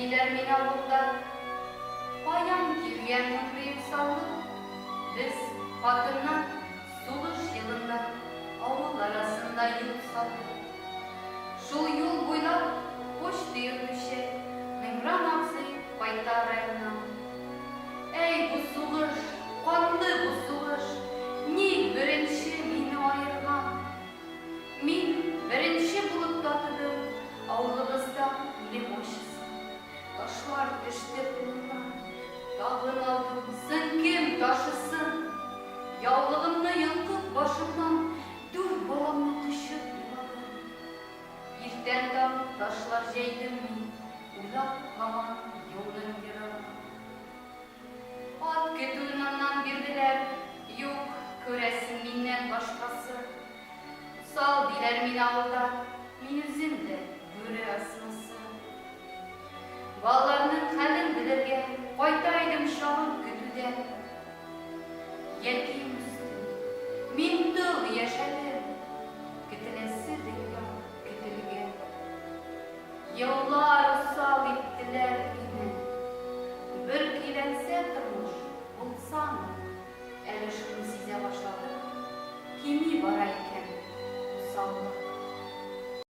Диләр мин авылда, аян килгән мөһрим салды. Без хатыннан сугыш елында авыл арасында юл салды. Шул юл буйлап почта йөртүче Меңран абзый кайта районнан. Әй, бу сугыш, канлы бу сугыш, ник беренче мине аерган? Мин беренче булып татыдым авылыбызда лимончысын. Ташлар төште кулыма, тагын алдым сеңкем ташысын. Яулыгымны йолкып башымнан, дүрт баламны кочып иладым. Иртән таң ташлар җәйдем мин, уйлап һаман юлның ерагын. Ат көтүеннән бирделәр, юк, күрәсең миннән башкасы. Сал диләр мин авылда, мин үзем дә бүре асмасы. Балаларның хәлен белергә кайта идем шагын көтүдән. Йәлким үсте, мин тыл яшәдем.